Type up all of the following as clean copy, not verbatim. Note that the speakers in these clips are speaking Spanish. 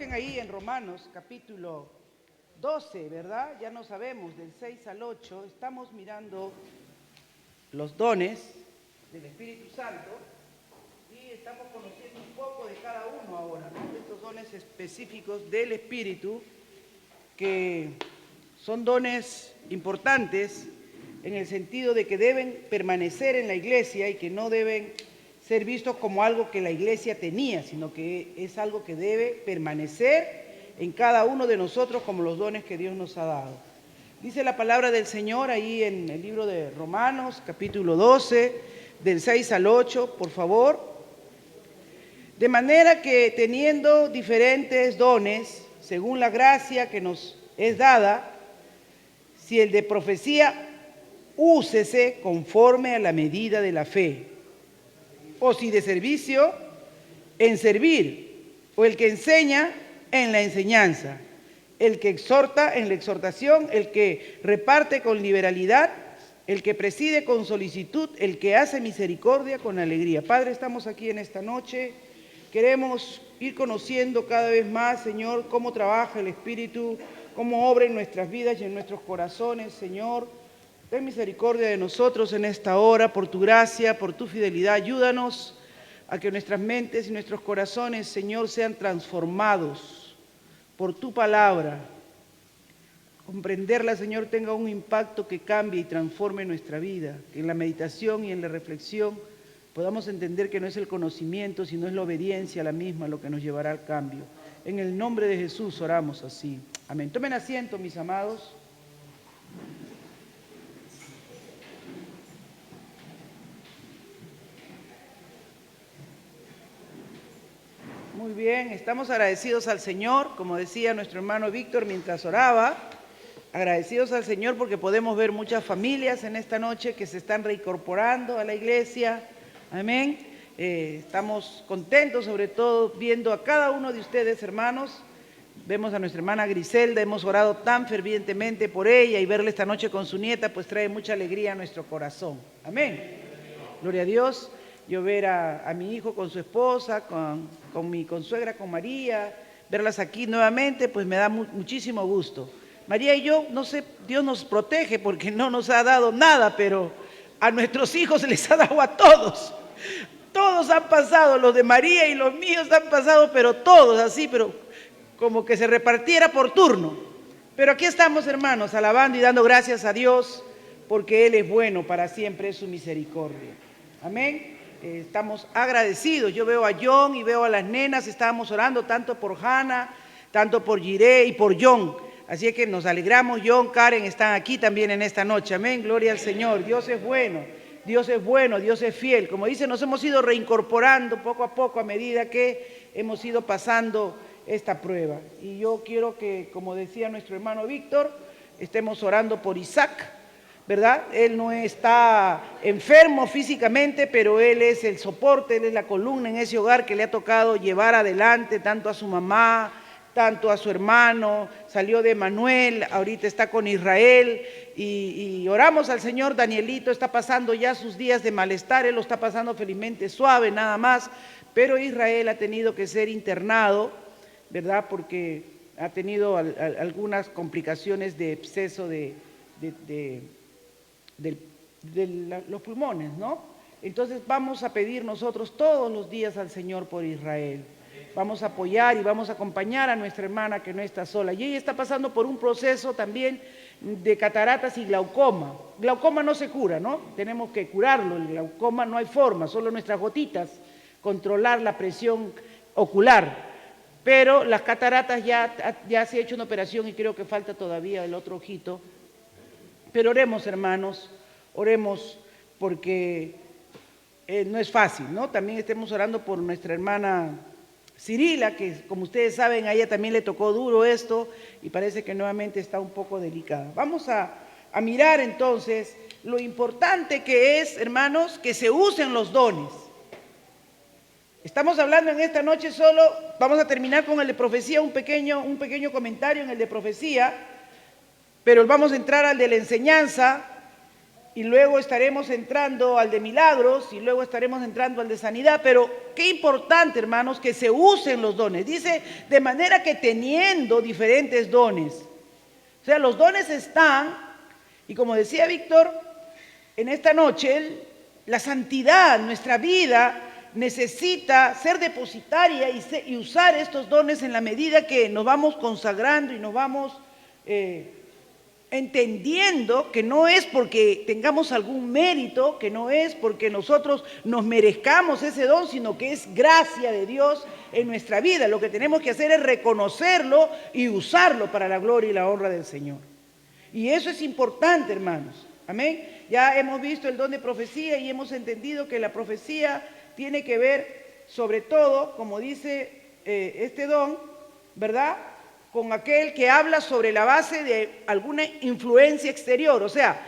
Busquen ahí en Romanos capítulo 12, ¿verdad? Ya no sabemos, del 6 al 8, estamos mirando los dones del Espíritu Santo y estamos conociendo un poco de cada uno ahora, ¿no? Estos dones específicos del Espíritu, que son dones importantes en el sentido de que deben permanecer en la iglesia y que no deben ser vistos como algo que la iglesia tenía, sino que es algo que debe permanecer en cada uno de nosotros como los dones que Dios nos ha dado. Dice la palabra del Señor ahí en el libro de Romanos, capítulo 12, del 6 al 8, por favor. De manera que teniendo diferentes dones, según la gracia que nos es dada, si el de profecía, úsese conforme a la medida de la fe, o si de servicio, en servir, o el que enseña, en la enseñanza, el que exhorta, en la exhortación, el que reparte con liberalidad, el que preside con solicitud, el que hace misericordia con alegría. Padre, estamos aquí en esta noche, queremos ir conociendo cada vez más, Señor, cómo trabaja el Espíritu, cómo obra en nuestras vidas y en nuestros corazones, Señor. Ten misericordia de nosotros en esta hora, por tu gracia, por tu fidelidad. Ayúdanos a que nuestras mentes y nuestros corazones, Señor, sean transformados por tu palabra. Comprenderla, Señor, tenga un impacto que cambie y transforme nuestra vida. Que en la meditación y en la reflexión podamos entender que no es el conocimiento, sino es la obediencia a la misma lo que nos llevará al cambio. En el nombre de Jesús oramos así. Amén. Tomen asiento, mis amados. Muy bien, estamos agradecidos al Señor, como decía nuestro hermano Víctor mientras oraba, agradecidos al Señor porque podemos ver muchas familias en esta noche que se están reincorporando a la iglesia, amén. Estamos contentos sobre todo viendo a cada uno de ustedes, hermanos. Vemos a nuestra hermana Griselda, hemos orado tan fervientemente por ella y verla esta noche con su nieta, pues trae mucha alegría a nuestro corazón, amén. Gloria a Dios. Yo ver a mi hijo con su esposa, con mi consuegra, con María, verlas aquí nuevamente, pues me da muchísimo gusto. María y yo, no sé, Dios nos protege porque no nos ha dado nada, pero a nuestros hijos les ha dado a todos. Todos han pasado, los de María y los míos han pasado, pero todos así, pero como que se repartiera por turno. Pero aquí estamos, hermanos, alabando y dando gracias a Dios, porque Él es bueno, para siempre es su misericordia. Amén. Estamos agradecidos. Yo veo a John y veo a las nenas, estábamos orando tanto por Hannah, tanto por Jiré y por John. Así es que nos alegramos. John, Karen están aquí también en esta noche. Amén, gloria al Señor. Dios es bueno, Dios es bueno, Dios es fiel. Como dice, nos hemos ido reincorporando poco a poco a medida que hemos ido pasando esta prueba. Y yo quiero que, como decía nuestro hermano Víctor, estemos orando por Isaac, ¿verdad? Él no está enfermo físicamente, pero él es el soporte, él es la columna en ese hogar que le ha tocado llevar adelante tanto a su mamá, tanto a su hermano. Salió de Manuel, ahorita está con Israel y oramos al Señor. Danielito está pasando ya sus días de malestar, él lo está pasando felizmente suave nada más, pero Israel ha tenido que ser internado, ¿verdad? Porque ha tenido algunas complicaciones de absceso de los pulmones, ¿no? Entonces vamos a pedir nosotros todos los días al Señor por Israel. Vamos a apoyar y vamos a acompañar a nuestra hermana que no está sola. Y ella está pasando por un proceso también de cataratas y glaucoma. Glaucoma no se cura, ¿no? Tenemos que curarlo. El glaucoma no hay forma, solo nuestras gotitas, controlar la presión ocular. Pero las cataratas ya se ha hecho una operación y creo que falta todavía el otro ojito. Pero oremos, hermanos, oremos porque no es fácil, ¿no? También estemos orando por nuestra hermana Cirila, que como ustedes saben, a ella también le tocó duro esto y parece que nuevamente está un poco delicada. Vamos a mirar entonces lo importante que es, hermanos, que se usen los dones. Estamos hablando en esta noche solo, vamos a terminar con el de profecía, un pequeño comentario en el de profecía, pero vamos a entrar al de la enseñanza y luego estaremos entrando al de milagros, y luego estaremos entrando al de sanidad. Pero qué importante, hermanos, que se usen los dones. Dice, de manera que teniendo diferentes dones. O sea, los dones están, y como decía Víctor, en esta noche, la santidad, nuestra vida necesita ser depositaria y usar estos dones en la medida que nos vamos consagrando y nos vamos entendiendo que no es porque tengamos algún mérito, que no es porque nosotros nos merezcamos ese don, sino que es gracia de Dios en nuestra vida. Lo que tenemos que hacer es reconocerlo y usarlo para la gloria y la honra del Señor. Y eso es importante, hermanos. Amén. Ya hemos visto el don de profecía y hemos entendido que la profecía tiene que ver, sobre todo, como dice este don, ¿verdad?, con aquel que habla sobre la base de alguna influencia exterior. O sea,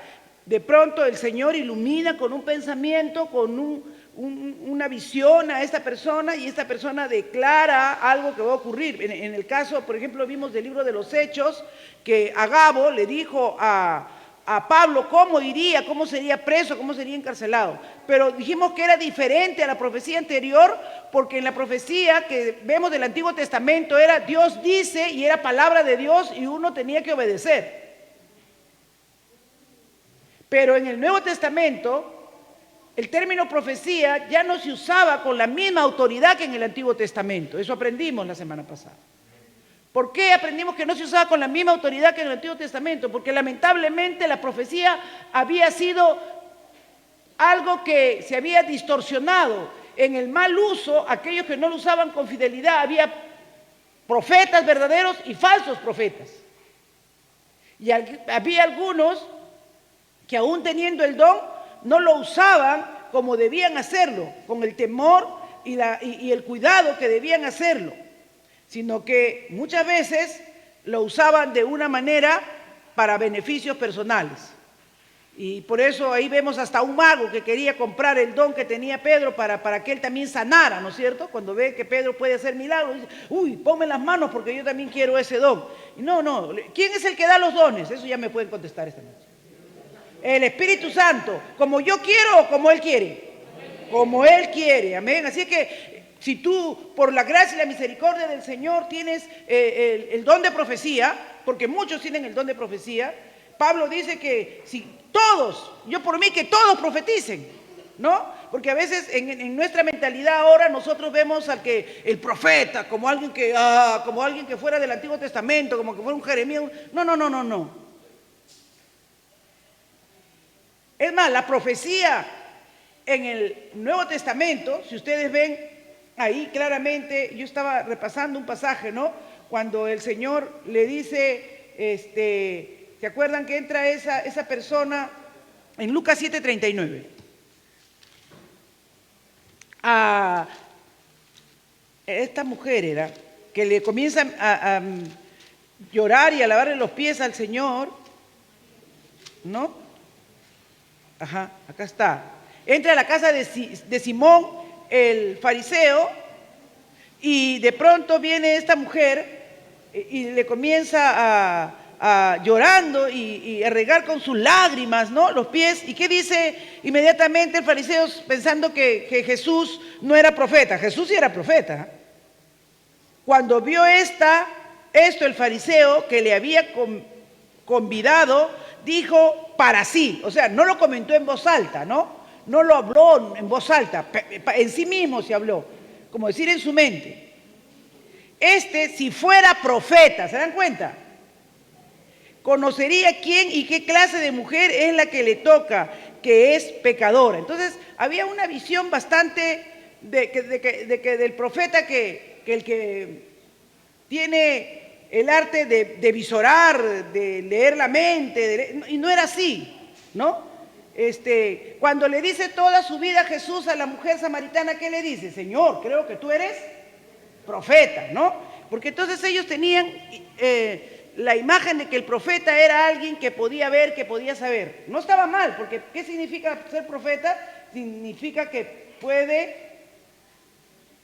de pronto el Señor ilumina con un pensamiento, con una visión a esta persona, y esta persona declara algo que va a ocurrir. En el caso, por ejemplo, vimos del libro de los Hechos, que Agabo le dijo a Pablo cómo iría, cómo sería preso, cómo sería encarcelado. Pero dijimos que era diferente a la profecía anterior, porque en la profecía que vemos del Antiguo Testamento era Dios dice, y era palabra de Dios, y uno tenía que obedecer. Pero en el Nuevo Testamento, el término profecía ya no se usaba con la misma autoridad que en el Antiguo Testamento. Eso aprendimos la semana pasada. ¿Por qué aprendimos que no se usaba con la misma autoridad que en el Antiguo Testamento? Porque lamentablemente la profecía había sido algo que se había distorsionado. En el mal uso, aquellos que no lo usaban con fidelidad, había profetas verdaderos y falsos profetas. Y había algunos que aún teniendo el don, no lo usaban como debían hacerlo, con el temor y el cuidado que debían hacerlo, sino que muchas veces lo usaban de una manera para beneficios personales. Y por eso ahí vemos hasta un mago que quería comprar el don que tenía Pedro para que él también sanara, ¿no es cierto? Cuando ve que Pedro puede hacer milagros, dice, uy, ponme las manos porque yo también quiero ese don. Y no, ¿quién es el que da los dones? Eso ya me pueden contestar esta noche. El Espíritu Santo, como yo quiero o como Él quiere. Como Él quiere, amén. Así que si tú, por la gracia y la misericordia del Señor, tienes el don de profecía, porque muchos tienen el don de profecía, Pablo dice que si todos, yo por mí que todos profeticen, ¿no? Porque a veces en nuestra mentalidad ahora nosotros vemos al que el profeta como alguien que fuera del Antiguo Testamento, como que fuera un Jeremías. No. Es más, la profecía en el Nuevo Testamento, si ustedes ven ahí claramente, yo estaba repasando un pasaje, ¿no? Cuando el Señor le dice, ¿se acuerdan que entra esa persona en Lucas 7:39? A esta mujer era que le comienza a llorar y a lavarle los pies al Señor, ¿no? Ajá, acá está. Entra a la casa de Simón, el fariseo, y de pronto viene esta mujer y le comienza a llorando y a regar con sus lágrimas, ¿no?, los pies. ¿Y qué dice inmediatamente el fariseo pensando que Jesús no era profeta? Jesús sí era profeta. Cuando vio esto el fariseo que le había convidado, dijo para sí, o sea, no lo comentó en voz alta, ¿no? No lo habló en voz alta, en sí mismo se habló, como decir en su mente. Si fuera profeta, ¿se dan cuenta? Conocería quién y qué clase de mujer es la que le toca, que es pecadora. Entonces, había una visión bastante del profeta que el que tiene el arte de visorar, de leer la mente, y no era así, ¿no? Cuando le dice toda su vida Jesús a la mujer samaritana, ¿qué le dice? Señor, creo que tú eres profeta, ¿no? Porque entonces ellos tenían la imagen de que el profeta era alguien que podía ver, que podía saber. No estaba mal, porque ¿qué significa ser profeta? Significa que puede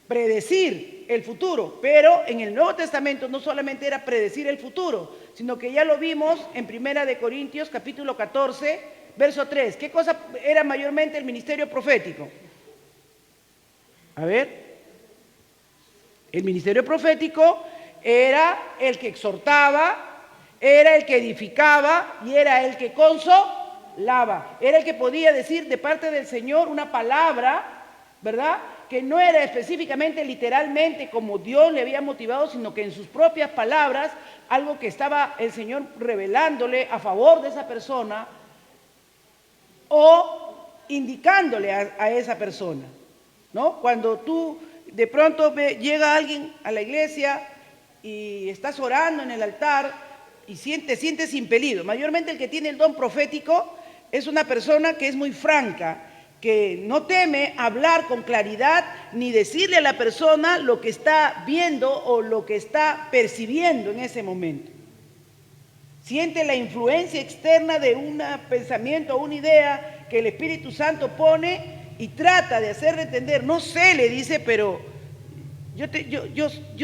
predecir el futuro, pero en el Nuevo Testamento no solamente era predecir el futuro, sino que ya lo vimos en 1 Corintios capítulo 14, verso 3. ¿Qué cosa era mayormente el ministerio profético? A ver. El ministerio profético era el que exhortaba, era el que edificaba y era el que consolaba. Era el que podía decir de parte del Señor una palabra, ¿verdad?, que no era específicamente, literalmente, como Dios le había motivado, sino que en sus propias palabras, algo que estaba el Señor revelándole a favor de esa persona o indicándole a esa persona, ¿no? Cuando tú de pronto llega alguien a la iglesia y estás orando en el altar y te sientes impelido. Mayormente el que tiene el don profético es una persona que es muy franca, que no teme hablar con claridad ni decirle a la persona lo que está viendo o lo que está percibiendo en ese momento. Siente la influencia externa de un pensamiento o una idea que el Espíritu Santo pone y trata de hacerle entender. No sé, le dice, pero yo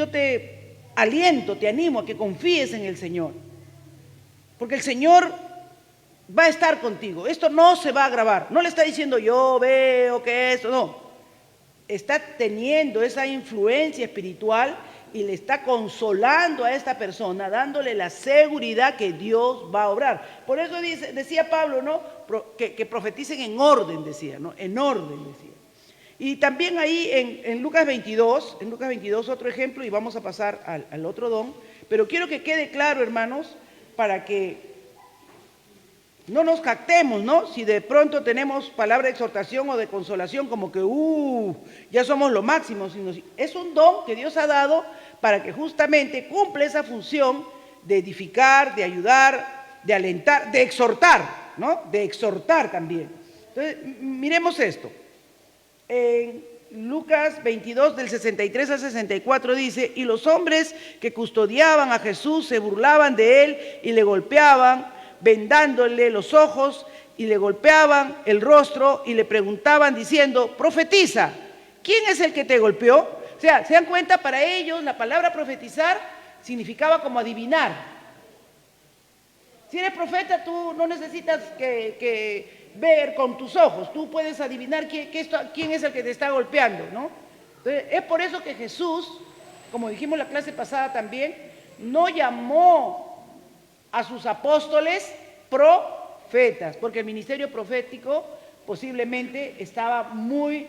te aliento, te animo a que confíes en el Señor. Porque el Señor va a estar contigo. Esto no se va a agravar. No le está diciendo yo veo que esto, no. Está teniendo esa influencia espiritual y le está consolando a esta persona, dándole la seguridad que Dios va a obrar. Por eso decía Pablo, ¿no?, que profeticen en orden, decía, ¿no? En orden, decía. Y también ahí en Lucas 22, otro ejemplo, y vamos a pasar al otro don, pero quiero que quede claro, hermanos, para que no nos jactemos, ¿no? Si de pronto tenemos palabra de exhortación o de consolación, como que, ya somos lo máximo, sino es un don que Dios ha dado para que justamente cumpla esa función de edificar, de ayudar, de alentar, de exhortar, ¿no? De exhortar también. Entonces, miremos esto. En Lucas 22, del 63 al 64 dice: y los hombres que custodiaban a Jesús se burlaban de él y le golpeaban, vendándole los ojos, y le golpeaban el rostro y le preguntaban diciendo: profetiza, ¿quién es el que te golpeó? O sea, ¿se dan cuenta? Para ellos la palabra profetizar significaba como adivinar. Si eres profeta, tú no necesitas que ver con tus ojos, tú puedes adivinar quién es el que te está golpeando, ¿no? Entonces, es por eso que Jesús, como dijimos la clase pasada también, no llamó a sus apóstoles profetas, porque el ministerio profético posiblemente estaba muy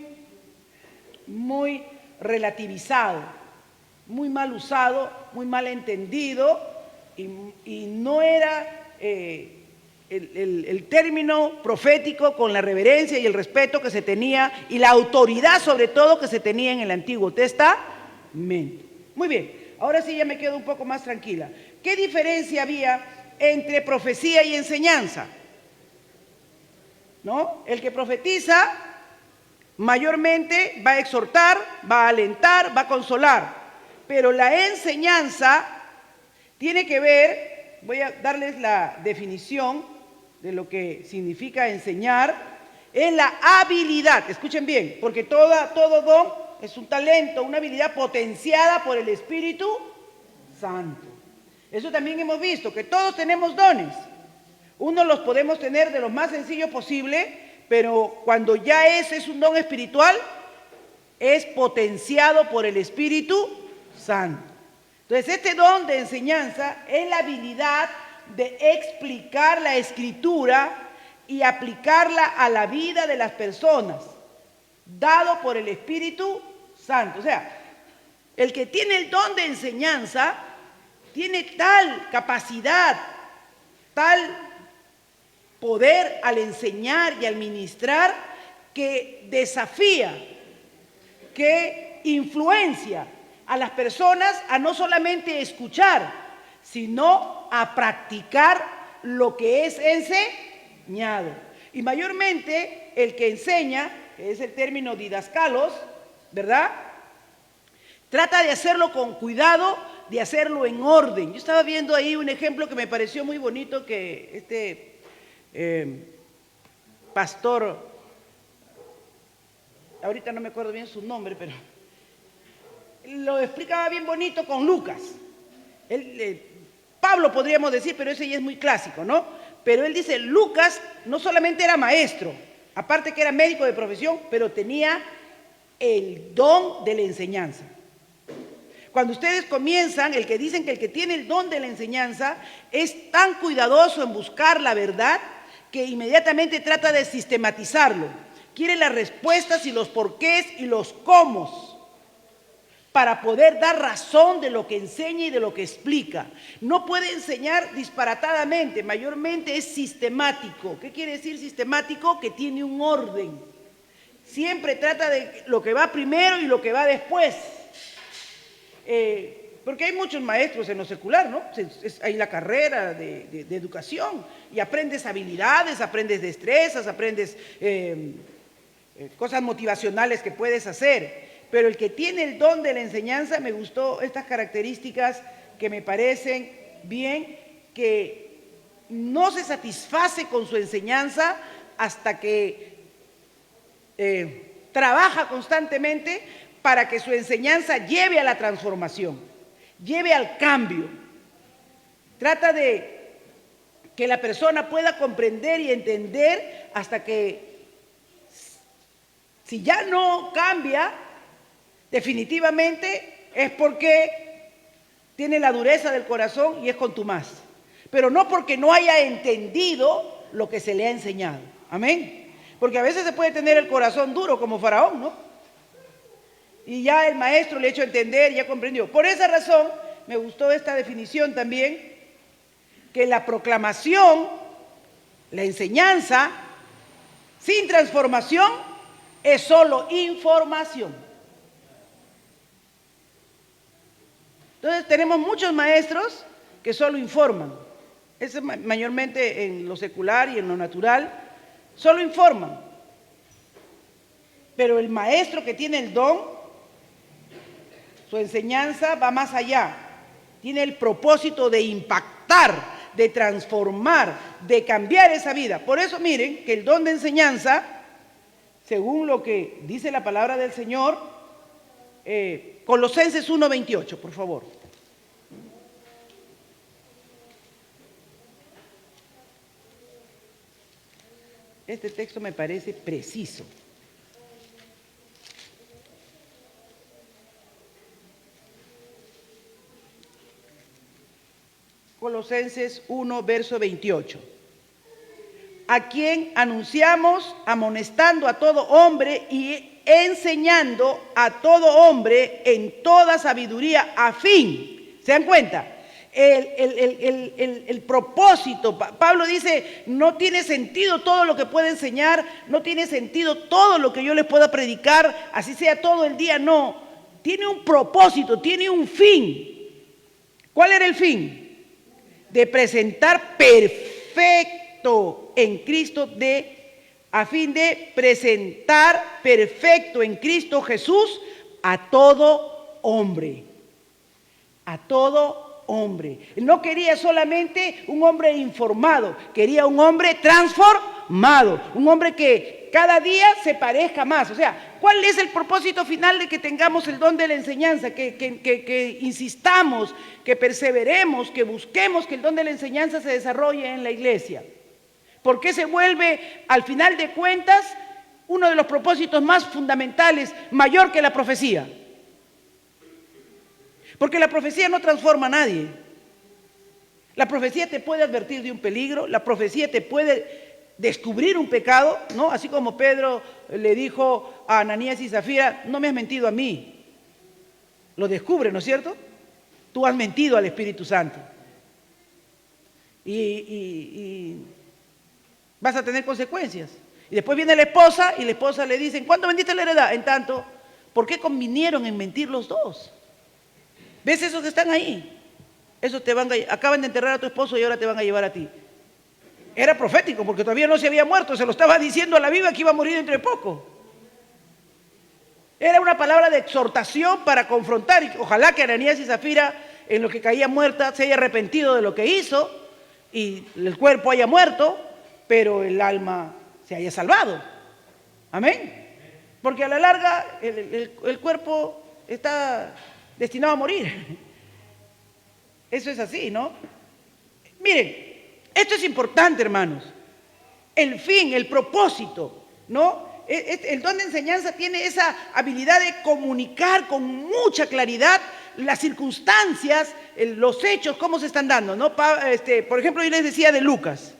relativizado, muy mal usado, muy mal entendido, y no era el término profético con la reverencia y el respeto que se tenía y la autoridad sobre todo que se tenía en el Antiguo Testamento. Muy bien, ahora sí ya me quedo un poco más tranquila. ¿Qué diferencia había entre profecía y enseñanza? ¿No? El que profetiza mayormente va a exhortar, va a alentar, va a consolar, pero la enseñanza tiene que ver, voy a darles la definición de lo que significa enseñar, es la habilidad, escuchen bien, porque todo don es un talento, una habilidad potenciada por el Espíritu Santo. Eso también hemos visto, que todos tenemos dones. Unos los podemos tener de lo más sencillo posible, pero cuando ya ese es un don espiritual, es potenciado por el Espíritu Santo. Entonces, este don de enseñanza es la habilidad de explicar la Escritura y aplicarla a la vida de las personas, dado por el Espíritu Santo. O sea, el que tiene el don de enseñanza tiene tal capacidad, tal poder al enseñar y al ministrar, que desafía, que influencia a las personas a no solamente escuchar, sino a practicar lo que es enseñado. Y mayormente el que enseña, que es el término didascalos, ¿verdad?, trata de hacerlo con cuidado, de hacerlo en orden. Yo estaba viendo ahí un ejemplo que me pareció muy bonito, que pastor, ahorita no me acuerdo bien su nombre, pero lo explicaba bien bonito con Lucas. Pablo podríamos decir, pero ese ya es muy clásico, ¿no? Pero él dice, Lucas no solamente era maestro, aparte que era médico de profesión, pero tenía el don de la enseñanza. Cuando ustedes comienzan, el que dicen que el que tiene el don de la enseñanza es tan cuidadoso en buscar la verdad que inmediatamente trata de sistematizarlo. Quiere las respuestas y los porqués y los cómo para poder dar razón de lo que enseña y de lo que explica. No puede enseñar disparatadamente, mayormente es sistemático. ¿Qué quiere decir sistemático? Que tiene un orden. Siempre trata de lo que va primero y lo que va después. Porque hay muchos maestros en lo secular, ¿no? Hay la carrera de educación y aprendes habilidades, aprendes destrezas, aprendes cosas motivacionales que puedes hacer. Pero el que tiene el don de la enseñanza, me gustó estas características que me parecen bien, que no se satisface con su enseñanza hasta que trabaja constantemente para que su enseñanza lleve a la transformación, lleve al cambio. Trata de que la persona pueda comprender y entender hasta que, si ya no cambia, definitivamente es porque tiene la dureza del corazón y es contumaz. Pero no porque no haya entendido lo que se le ha enseñado. Amén. Porque a veces se puede tener el corazón duro como Faraón, ¿no? Y ya el maestro le ha hecho entender, ya comprendió. Por esa razón, me gustó esta definición también, que la proclamación, la enseñanza, sin transformación, es solo información. Entonces tenemos muchos maestros que solo informan. Es mayormente en lo secular y en lo natural, solo informan. Pero el maestro que tiene el don, su enseñanza va más allá. Tiene el propósito de impactar, de transformar, de cambiar esa vida. Por eso miren que el don de enseñanza, según lo que dice la palabra del Señor, Colosenses 1:28, por favor. Este texto me parece preciso. Colosenses 1, verso 28. A quien anunciamos amonestando a todo hombre y enseñando a todo hombre en toda sabiduría a fin. ¿Se dan cuenta? El propósito, Pablo dice, no tiene sentido todo lo que pueda enseñar, no tiene sentido todo lo que yo les pueda predicar, así sea todo el día, no. Tiene un propósito, tiene un fin. ¿Cuál era el fin? De presentar perfecto en Cristo, a fin de presentar perfecto en Cristo Jesús a todo hombre. A todo hombre. No quería solamente un hombre informado, quería un hombre transformado, un hombre que cada día se parezca más. O sea, ¿cuál es el propósito final de que tengamos el don de la enseñanza? Que insistamos, que perseveremos, que busquemos que el don de la enseñanza se desarrolle en la iglesia. ¿Por qué se vuelve, al final de cuentas, uno de los propósitos más fundamentales, mayor que la profecía? Porque la profecía no transforma a nadie. La profecía te puede advertir de un peligro, la profecía te puede descubrir un pecado, ¿no? Así como Pedro le dijo a Ananías y Zafira, no me has mentido a mí. Lo descubre, ¿no es cierto? Tú has mentido al Espíritu Santo. Y vas a tener consecuencias. Y después viene la esposa y la esposa le dice, ¿cuánto vendiste la heredad? En tanto, ¿por qué convinieron en mentir los dos? ¿Ves esos que están ahí? Esos acaban de enterrar a tu esposo y ahora te van a llevar a ti. Era profético porque todavía no se había muerto, se lo estaba diciendo a la viva que iba a morir dentro de poco. Era una palabra de exhortación para confrontar, y ojalá que Ananías y Zafira, en lo que caía muerta, se haya arrepentido de lo que hizo y el cuerpo haya muerto, pero el alma se haya salvado. Amén. Porque a la larga el cuerpo está destinado a morir. Eso es así, ¿no? Miren, Esto es importante, hermanos. El fin, el propósito, ¿no? El don de enseñanza tiene esa habilidad de comunicar con mucha claridad las circunstancias, los hechos, cómo se están dando, ¿no? Por ejemplo, yo les decía de Lucas.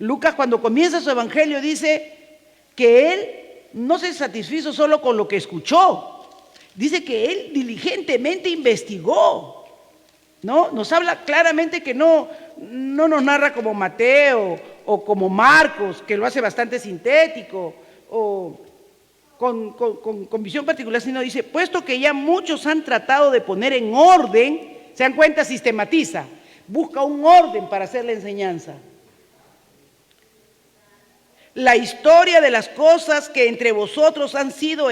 Lucas, cuando comienza su evangelio, dice que él no se satisfizo solo con lo que escuchó. Dice que él diligentemente investigó, ¿no? Nos habla claramente que no nos narra como Mateo o como Marcos, que lo hace bastante sintético, o con visión particular, sino dice, puesto que ya muchos han tratado de poner en orden, se dan cuenta, sistematiza, busca un orden para hacer la enseñanza. La historia de las cosas que entre vosotros han sido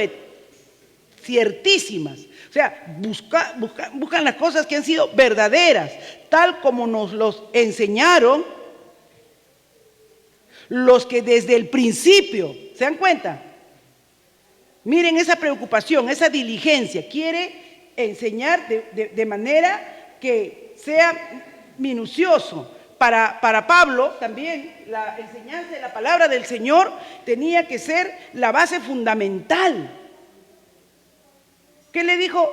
ciertísimas. O sea, buscan las cosas que han sido verdaderas, tal como nos los enseñaron los que desde el principio, ¿se dan cuenta? Miren esa preocupación, esa diligencia. Quiere enseñar de manera que sea minucioso. Para Pablo también la enseñanza de la palabra del Señor tenía que ser la base fundamental. ¿Qué le dijo?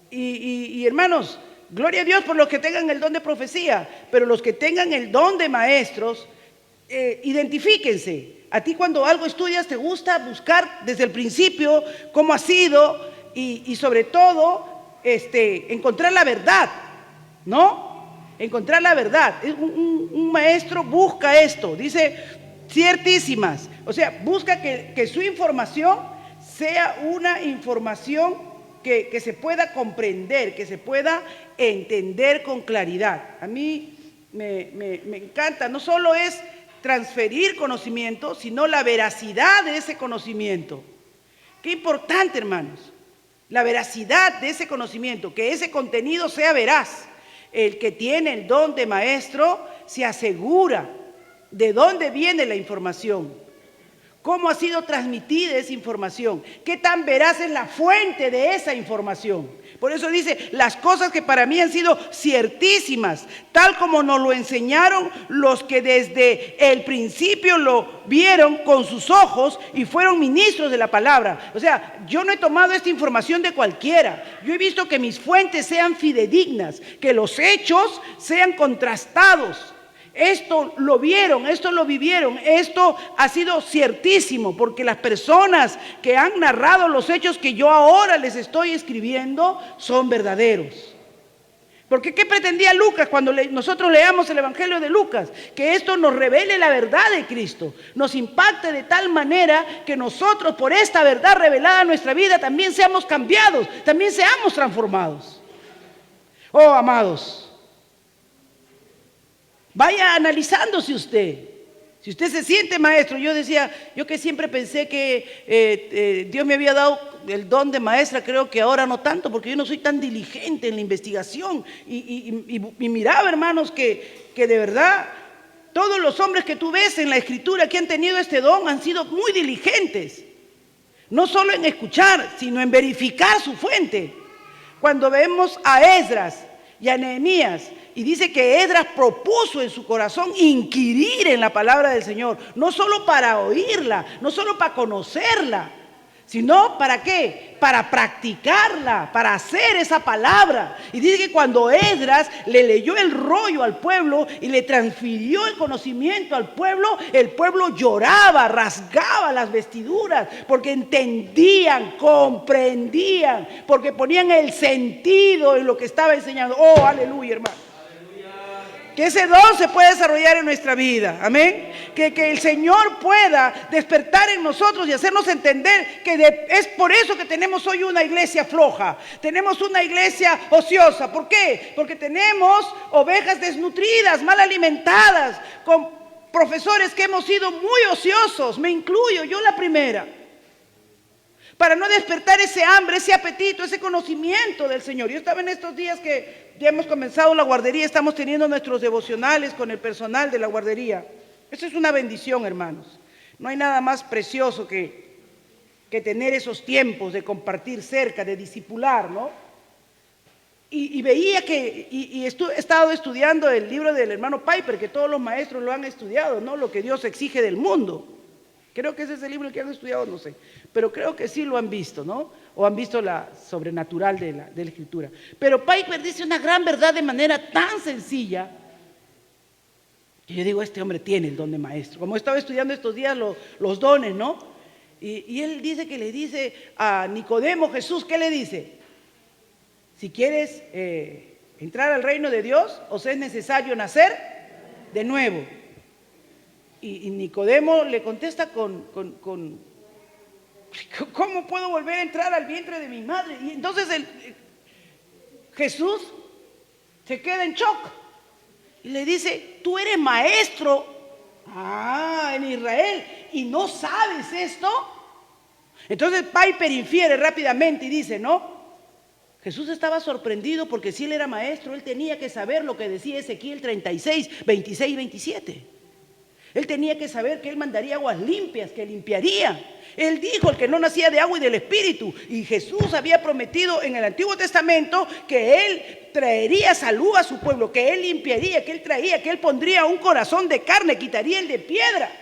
Y hermanos, gloria a Dios por los que tengan el don de profecía, pero los que tengan el don de maestros, identifíquense. A ti cuando algo estudias te gusta buscar desde el principio cómo ha sido y sobre todo encontrar la verdad, ¿no? Encontrar la verdad. Un maestro busca esto, dice ciertísimas, o sea, busca que su información sea una información que se pueda comprender, que se pueda entender con claridad. A mí me encanta, no solo es transferir conocimiento, sino la veracidad de ese conocimiento. Qué importante, hermanos, la veracidad de ese conocimiento, que ese contenido sea veraz. El que tiene el don de maestro se asegura de dónde viene la información, cómo ha sido transmitida esa información, qué tan veraz es la fuente de esa información. Por eso dice, las cosas que para mí han sido ciertísimas, tal como nos lo enseñaron los que desde el principio lo vieron con sus ojos y fueron ministros de la palabra. O sea, yo no he tomado esta información de cualquiera. Yo he visto que mis fuentes sean fidedignas, que los hechos sean contrastados. Esto lo vieron, esto lo vivieron, esto ha sido ciertísimo, porque las personas que han narrado los hechos que yo ahora les estoy escribiendo son verdaderos. Porque ¿qué pretendía Lucas cuando nosotros leamos el Evangelio de Lucas? Que esto nos revele la verdad de Cristo, nos impacte de tal manera que nosotros por esta verdad revelada en nuestra vida también seamos cambiados, también seamos transformados. Oh, amados, vaya analizándose usted. Si usted se siente maestro, yo decía, yo que siempre pensé que Dios me había dado el don de maestra, creo que ahora no tanto, porque yo no soy tan diligente en la investigación. Y miraba, hermanos, que de verdad todos los hombres que tú ves en la Escritura que han tenido este don han sido muy diligentes. No solo en escuchar, sino en verificar su fuente. Cuando vemos a Esdras y a Nehemías, y dice que Esdras propuso en su corazón inquirir en la palabra del Señor, no solo para oírla, no solo para conocerla, sino ¿para qué? Para practicarla, para hacer esa palabra. Y dice que cuando Esdras le leyó el rollo al pueblo y le transfirió el conocimiento al pueblo, el pueblo lloraba, rasgaba las vestiduras, porque entendían, comprendían, porque ponían el sentido en lo que estaba enseñando. Oh, aleluya, hermano. Que ese don se pueda desarrollar en nuestra vida, amén. Que el Señor pueda despertar en nosotros y hacernos entender que es por eso que tenemos hoy una iglesia floja, tenemos una iglesia ociosa. ¿Por qué? Porque tenemos ovejas desnutridas, mal alimentadas, con profesores que hemos sido muy ociosos, me incluyo, yo la primera, para no despertar ese hambre, ese apetito, ese conocimiento del Señor. Yo estaba en estos días que ya hemos comenzado la guardería, estamos teniendo nuestros devocionales con el personal de la guardería. Eso es una bendición, hermanos. No hay nada más precioso que tener esos tiempos de compartir cerca, de discipular, ¿no? Y veía que, he estado estudiando el libro del hermano Piper, que todos los maestros lo han estudiado, ¿no? Lo que Dios exige del mundo. Creo que ese es el libro que han estudiado, no sé. Pero creo que sí lo han visto, ¿no? O han visto la sobrenatural de la Escritura. Pero Piper dice una gran verdad de manera tan sencilla, que yo digo, este hombre tiene el don de maestro. Como estaba estudiando estos días los dones, ¿no? Y él dice que le dice a Nicodemo, Jesús, ¿qué le dice? Si quieres entrar al reino de Dios, os es necesario nacer de nuevo. Y Nicodemo le contesta con ¿cómo puedo volver a entrar al vientre de mi madre? Y entonces Jesús se queda en shock y le dice, tú eres maestro en Israel y no sabes esto. Entonces Piper infiere rápidamente y dice, no, Jesús estaba sorprendido porque si él era maestro, él tenía que saber lo que decía Ezequiel 36, 26 y 27. Él tenía que saber que él mandaría aguas limpias, que limpiaría. Él dijo, el que no nacía de agua y del Espíritu. Y Jesús había prometido en el Antiguo Testamento que él traería salud a su pueblo, que él limpiaría, que él traía, que él pondría un corazón de carne, quitaría el de piedra.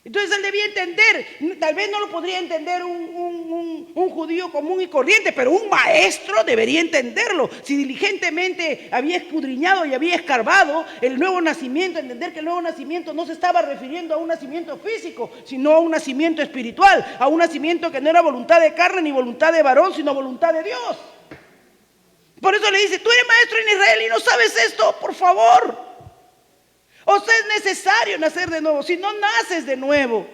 Entonces él debía entender, tal vez no lo podría entender un judío común y corriente, pero un maestro debería entenderlo. Si diligentemente había escudriñado y había escarbado el nuevo nacimiento, entender que el nuevo nacimiento no se estaba refiriendo a un nacimiento físico, sino a un nacimiento espiritual, a un nacimiento que no era voluntad de carne ni voluntad de varón, sino voluntad de Dios. Por eso le dice, tú eres maestro en Israel y no sabes esto, por favor. O sea, es necesario nacer de nuevo. Si no naces de nuevo,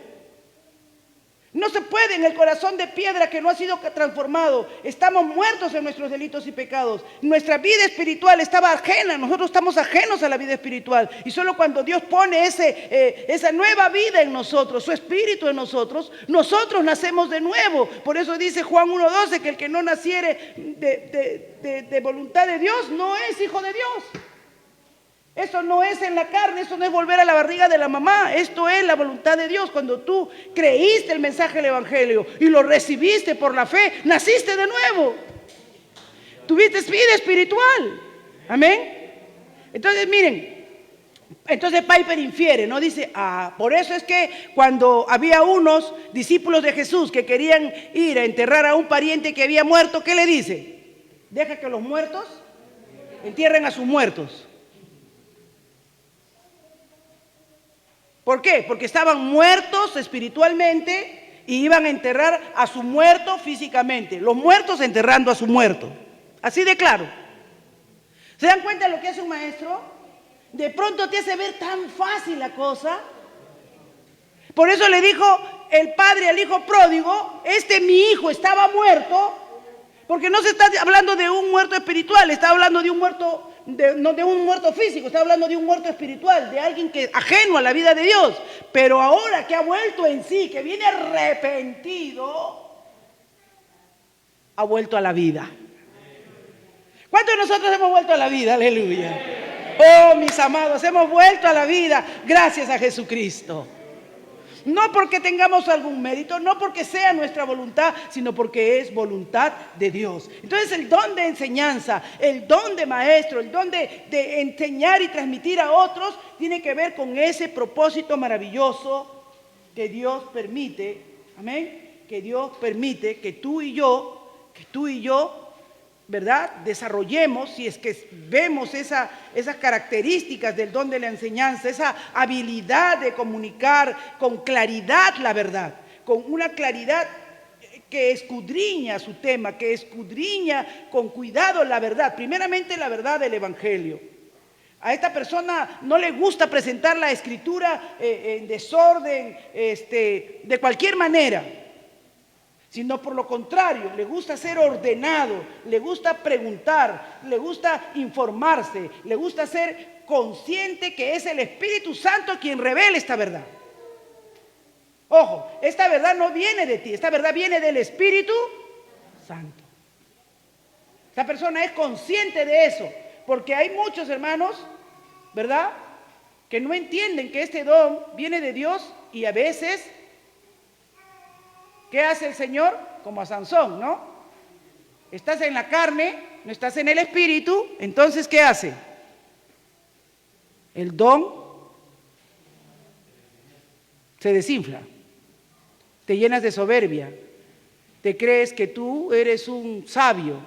no se puede. En el corazón de piedra que no ha sido transformado, estamos muertos en nuestros delitos y pecados. Nuestra vida espiritual estaba ajena. Nosotros estamos ajenos a la vida espiritual. Y solo cuando Dios pone esa nueva vida en nosotros, su espíritu en nosotros, nosotros nacemos de nuevo. Por eso dice Juan 1:12 que el que no naciere de voluntad de Dios no es hijo de Dios. Eso no es en la carne, eso no es volver a la barriga de la mamá. Esto es la voluntad de Dios. Cuando tú creíste el mensaje del Evangelio y lo recibiste por la fe, naciste de nuevo. Tuviste vida espiritual. Amén. Entonces miren, entonces Piper infiere, ¿no? Dice, por eso es que cuando había unos discípulos de Jesús que querían ir a enterrar a un pariente que había muerto, ¿qué le dice? Deja que los muertos entierren a sus muertos. ¿Por qué? Porque estaban muertos espiritualmente y iban a enterrar a su muerto físicamente. Los muertos enterrando a su muerto. Así de claro. ¿Se dan cuenta de lo que hace un maestro? De pronto te hace ver tan fácil la cosa. Por eso le dijo el padre al hijo pródigo, mi hijo estaba muerto, porque no se está hablando de un muerto espiritual, está hablando de un muerto no de un muerto físico, está hablando de un muerto espiritual, de alguien que es ajeno a la vida de Dios, pero ahora que ha vuelto en sí, que viene arrepentido, ha vuelto a la vida. ¿Cuántos de nosotros hemos vuelto a la vida? Aleluya. Oh, mis amados, hemos vuelto a la vida gracias a Jesucristo. No porque tengamos algún mérito, no porque sea nuestra voluntad, sino porque es voluntad de Dios. Entonces el don de enseñanza, el don de maestro, el don de enseñar y transmitir a otros, tiene que ver con ese propósito maravilloso que Dios permite, amén, que Dios permite que tú y yo, ¿verdad?, desarrollemos, si es que vemos esas características del don de la enseñanza, esa habilidad de comunicar con claridad la verdad, con una claridad que escudriña su tema, que escudriña con cuidado la verdad, primeramente la verdad del Evangelio. A esta persona no le gusta presentar la Escritura en desorden, de cualquier manera, sino por lo contrario, le gusta ser ordenado, le gusta preguntar, le gusta informarse, le gusta ser consciente que es el Espíritu Santo quien revela esta verdad. Ojo, esta verdad no viene de ti, esta verdad viene del Espíritu Santo. Esta persona es consciente de eso, porque hay muchos hermanos, ¿verdad?, que no entienden que este don viene de Dios y a veces, ¿qué hace el Señor? Como a Sansón, ¿no? estás en la carne, no estás en el espíritu, entonces ¿qué hace? El don se desinfla, te llenas de soberbia, te crees que tú eres un sabio,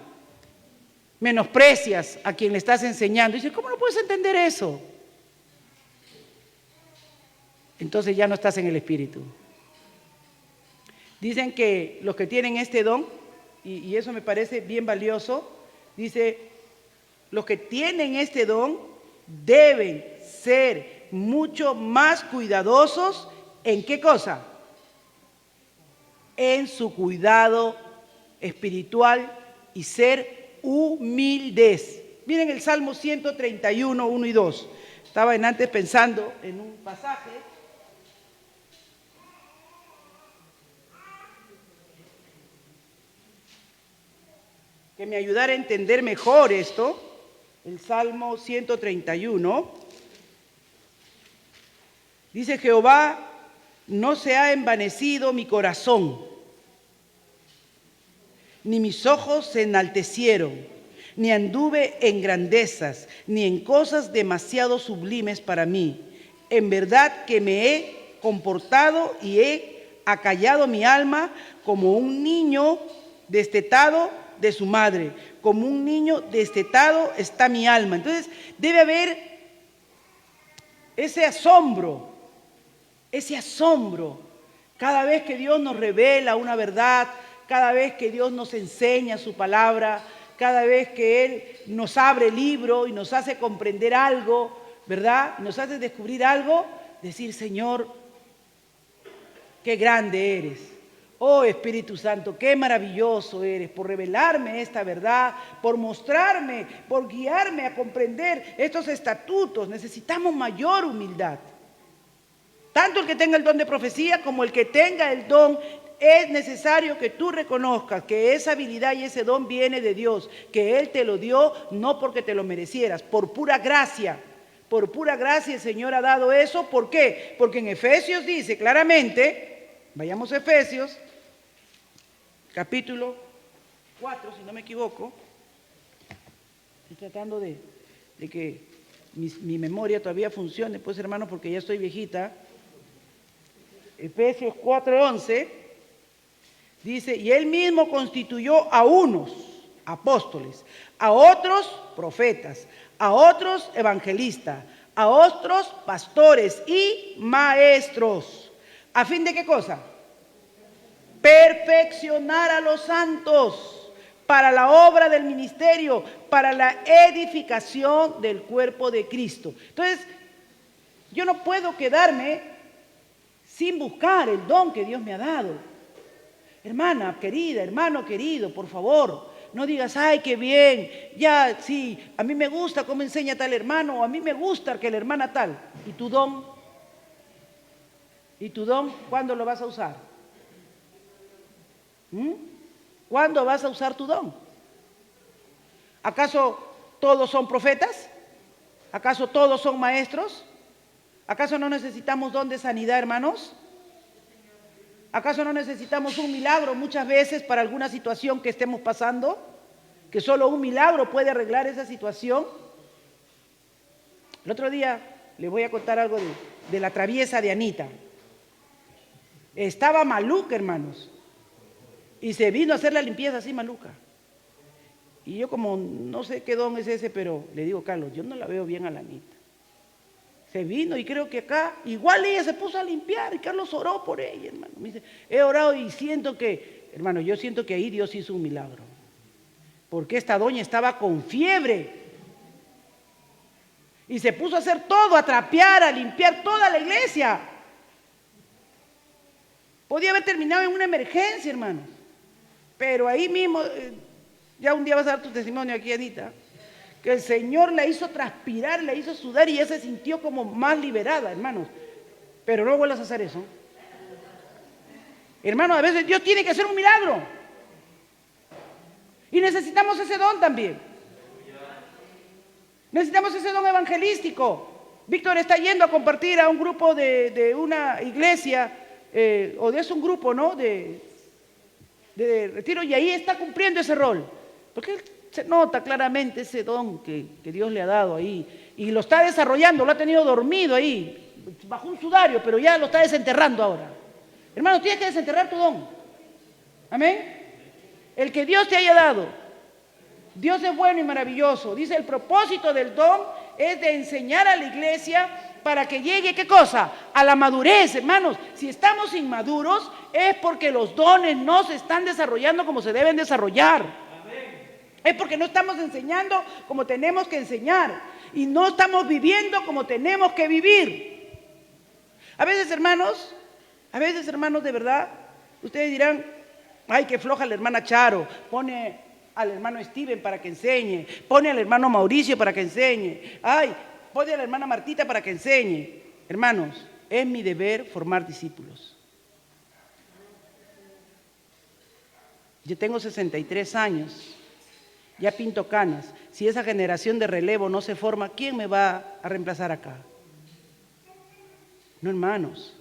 menosprecias a quien le estás enseñando. Y dices, ¿cómo no puedes entender eso? Entonces ya no estás en el espíritu. Dicen que los que tienen este don, y eso me parece bien valioso, dice, los que tienen este don deben ser mucho más cuidadosos ¿en qué cosa? En su cuidado espiritual y ser humildes. Miren el Salmo 131, 1 y 2. Estaba antes pensando en un pasaje que me ayudara a entender mejor esto. El Salmo 131. Dice, Jehová, no se ha envanecido mi corazón, ni mis ojos se enaltecieron, ni anduve en grandezas, ni en cosas demasiado sublimes para mí. En verdad que me he comportado y he acallado mi alma como un niño destetado de su madre. Como un niño destetado está mi alma. Entonces debe haber ese asombro cada vez que Dios nos revela una verdad, cada vez que Dios nos enseña su palabra, cada vez que Él nos abre el libro y nos hace comprender algo, ¿verdad? Nos hace descubrir algo, decir, Señor, qué grande eres. Oh Espíritu Santo, qué maravilloso eres por revelarme esta verdad, por mostrarme, por guiarme a comprender estos estatutos. Necesitamos mayor humildad. Tanto el que tenga el don de profecía como el que tenga el don, es necesario que tú reconozcas que esa habilidad y ese don viene de Dios, que Él te lo dio no porque te lo merecieras, por pura gracia. Por pura gracia el Señor ha dado eso. ¿Por qué? Porque en Efesios dice claramente, vayamos a Efesios, capítulo 4, si no me equivoco. Estoy tratando de que mi memoria todavía funcione, pues hermanos, porque ya estoy viejita. Efesios 4:11 dice, y Él mismo constituyó a unos apóstoles, a otros profetas, a otros evangelistas, a otros pastores y maestros. ¿A fin de qué cosa? Perfeccionar a los santos para la obra del ministerio, para la edificación del cuerpo de Cristo. Entonces, yo no puedo quedarme sin buscar el don que Dios me ha dado. Hermana querida, hermano querido, por favor, no digas, ay, qué bien, ya, sí, a mí me gusta cómo enseña tal hermano, o a mí me gusta que la hermana tal. ¿Y tu don? ¿Y tu don cuándo lo vas a usar? ¿Cuándo vas a usar tu don? ¿Acaso todos son profetas? ¿Acaso todos son maestros? ¿Acaso no necesitamos don de sanidad, hermanos? ¿Acaso no necesitamos un milagro muchas veces para alguna situación que estemos pasando? ¿Que solo un milagro puede arreglar esa situación? El otro día les voy a contar algo de la traviesa de Anita. Estaba maluca, hermanos, y se vino a hacer la limpieza así maluca. Y yo como no sé qué don es ese, pero le digo, Carlos, yo no la veo bien a la Anita. Se vino y creo que acá, igual ella se puso a limpiar y Carlos oró por ella, hermano. Me dice, he orado y siento que, hermano, yo siento que ahí Dios hizo un milagro. Porque esta doña estaba con fiebre. Y se puso a hacer todo, a trapear, a limpiar toda la iglesia. Podía haber terminado en una emergencia, hermanos. Pero ahí mismo, ya un día vas a dar tu testimonio aquí, Anita, que el Señor la hizo transpirar, la hizo sudar y ella se sintió como más liberada, hermanos. Pero no vuelvas a hacer eso. Hermanos, a veces Dios tiene que hacer un milagro. Y necesitamos ese don también. Necesitamos ese don evangelístico. Víctor está yendo a compartir a un grupo de una iglesia, o de un grupo, ¿no? de retiro, y ahí está cumpliendo ese rol. Porque él se nota claramente ese don que Dios le ha dado ahí. Y lo está desarrollando, lo ha tenido dormido ahí, bajo un sudario, pero ya lo está desenterrando ahora. Hermano, tienes que desenterrar tu don. Amén. El que Dios te haya dado. Dios es bueno y maravilloso. Dice, el propósito del don es de enseñar a la iglesia para que llegue, ¿qué cosa? A la madurez, hermanos. Si estamos inmaduros es porque los dones no se están desarrollando como se deben desarrollar. Es porque no estamos enseñando como tenemos que enseñar y no estamos viviendo como tenemos que vivir. A veces, hermanos, de verdad, ustedes dirán, ay, qué floja la hermana Charo, pone al hermano Steven para que enseñe, pone al hermano Mauricio para que enseñe, ay, pone a la hermana Martita para que enseñe. Hermanos, es mi deber formar discípulos. Yo tengo 63 años, ya pinto canas. Si esa generación de relevo no se forma, ¿quién me va a reemplazar acá? No, hermanos.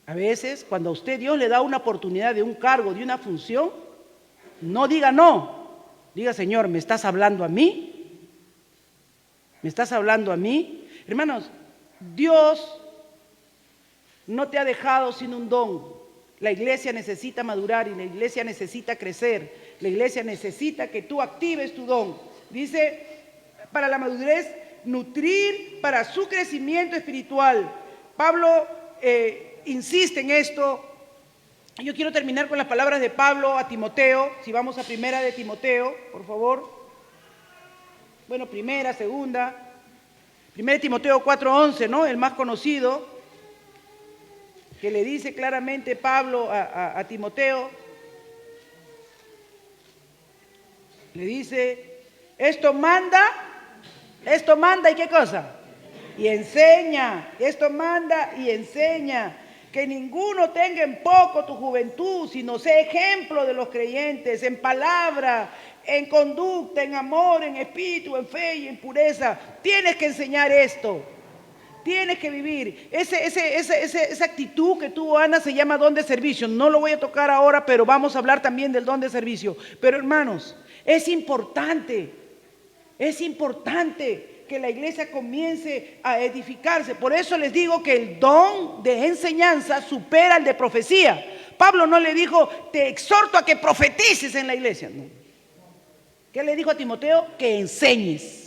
A veces, cuando a usted Dios le da una oportunidad de un cargo, de una función, no diga no. Diga, Señor, ¿me estás hablando a mí? ¿Me estás hablando a mí? Hermanos, Dios no te ha dejado sin un don. La iglesia necesita madurar y la iglesia necesita crecer. La iglesia necesita que tú actives tu don. Dice, para la madurez, nutrir para su crecimiento espiritual. Pablo insiste en esto. Yo quiero terminar con las palabras de Pablo a Timoteo. Si vamos a primera de Timoteo, por favor. Bueno, primera, segunda. Primera de Timoteo 4:11, ¿no? El más conocido, que le dice claramente Pablo a Timoteo. Le dice, esto manda, ¿y qué cosa? Y enseña, esto manda y enseña. Que ninguno tenga en poco tu juventud, sino sea ejemplo de los creyentes, en palabra, en conducta, en amor, en espíritu, en fe y en pureza. Tienes que enseñar esto. Tienes que vivir. Esa actitud que tuvo Ana se llama don de servicio. No lo voy a tocar ahora, pero vamos a hablar también del don de servicio. Pero hermanos, es importante que la iglesia comience a edificarse. Por eso les digo que el don de enseñanza supera al de profecía. Pablo no le dijo, te exhorto a que profetices en la iglesia. No. ¿Qué le dijo a Timoteo? Que enseñes.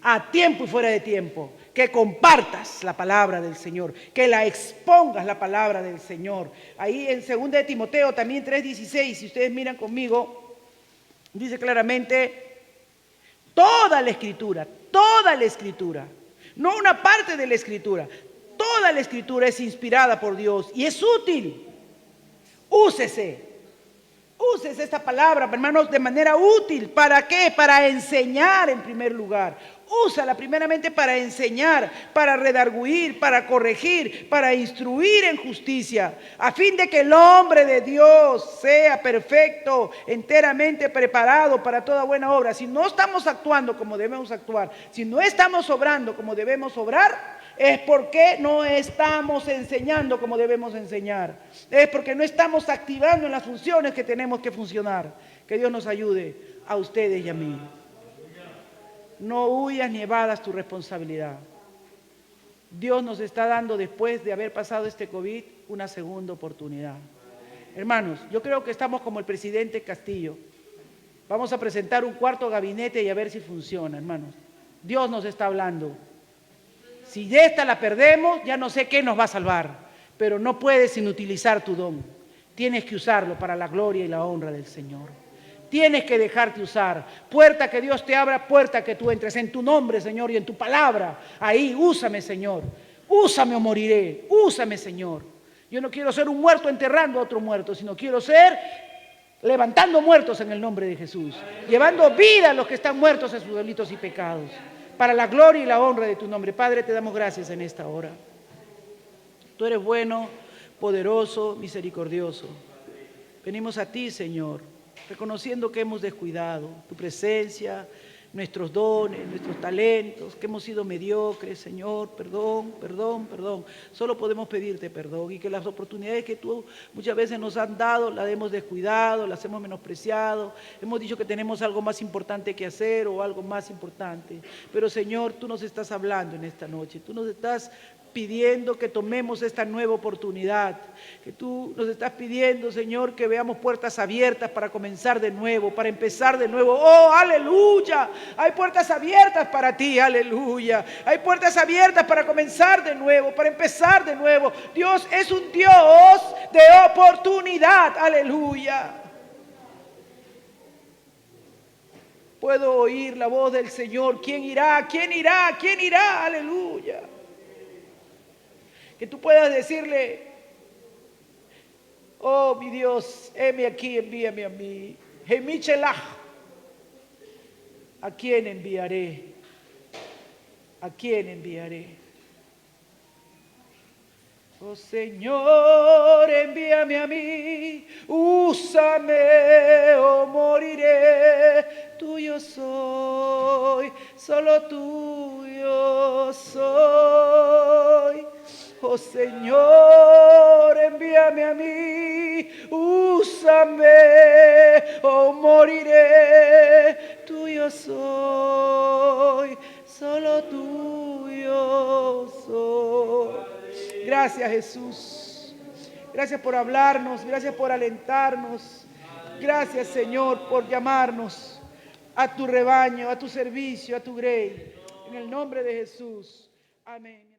A tiempo y fuera de tiempo, que compartas la palabra del Señor, que la expongas la palabra del Señor. Ahí en 2 de Timoteo también 3:16, si ustedes miran conmigo, dice claramente, toda la escritura, no una parte de la escritura, toda la escritura es inspirada por Dios y es útil. Úsese esta palabra, hermanos, de manera útil. ¿Para qué? Para enseñar en primer lugar. Úsala primeramente para enseñar, para redarguir, para corregir, para instruir en justicia, a fin de que el hombre de Dios sea perfecto, enteramente preparado para toda buena obra. Si no estamos actuando como debemos actuar, si no estamos obrando como debemos obrar, es porque no estamos enseñando como debemos enseñar. Es porque no estamos activando en las funciones que tenemos que funcionar. Que Dios nos ayude a ustedes y a mí. No huyas ni evadas tu responsabilidad. Dios nos está dando, después de haber pasado este COVID, una segunda oportunidad. Hermanos, yo creo que estamos como el presidente Castillo. Vamos a presentar un cuarto gabinete y a ver si funciona, hermanos. Dios nos está hablando. Si esta la perdemos, ya no sé qué nos va a salvar, pero no puedes inutilizar tu don. Tienes que usarlo para la gloria y la honra del Señor. Tienes que dejarte usar. Puerta que Dios te abra, puerta que tú entres. En tu nombre, Señor, y en tu palabra. Ahí, úsame, Señor. Úsame o moriré. Úsame, Señor. Yo no quiero ser un muerto enterrando a otro muerto, sino quiero ser levantando muertos en el nombre de Jesús. Llevando vida a los que están muertos en sus delitos y pecados. Para la gloria y la honra de tu nombre. Padre, te damos gracias en esta hora. Tú eres bueno, poderoso, misericordioso. Venimos a ti, Señor, reconociendo que hemos descuidado tu presencia, nuestros dones, nuestros talentos, que hemos sido mediocres, Señor, perdón. Solo podemos pedirte perdón y que las oportunidades que tú muchas veces nos han dado las hemos descuidado, las hemos menospreciado, hemos dicho que tenemos algo más importante que hacer o algo más importante. Pero Señor, tú nos estás hablando en esta noche, tú nos estás pidiendo que tomemos esta nueva oportunidad, que tú nos estás pidiendo, Señor, que veamos puertas abiertas para comenzar de nuevo, para empezar de nuevo. ¡Oh, aleluya! Hay puertas abiertas para ti, aleluya. Hay puertas abiertas para comenzar de nuevo, para empezar de nuevo. Dios es un Dios de oportunidad, aleluya. Puedo oír la voz del Señor. ¿Quién irá? ¿Quién irá? ¿Quién irá? Aleluya. Que tú puedas decirle: oh, mi Dios, heme aquí, envíame a mí. Gemichelach. ¿A quién enviaré? ¿A quién enviaré? Oh Señor, envíame a mí, úsame o moriré. Tuyo soy, solo tuyo soy. Oh Señor, envíame a mí, úsame o moriré. Tuyo soy, solo tuyo soy. Gracias, Jesús. Gracias por hablarnos, gracias por alentarnos. Gracias, Señor, por llamarnos a tu rebaño, a tu servicio, a tu grey. En el nombre de Jesús. Amén.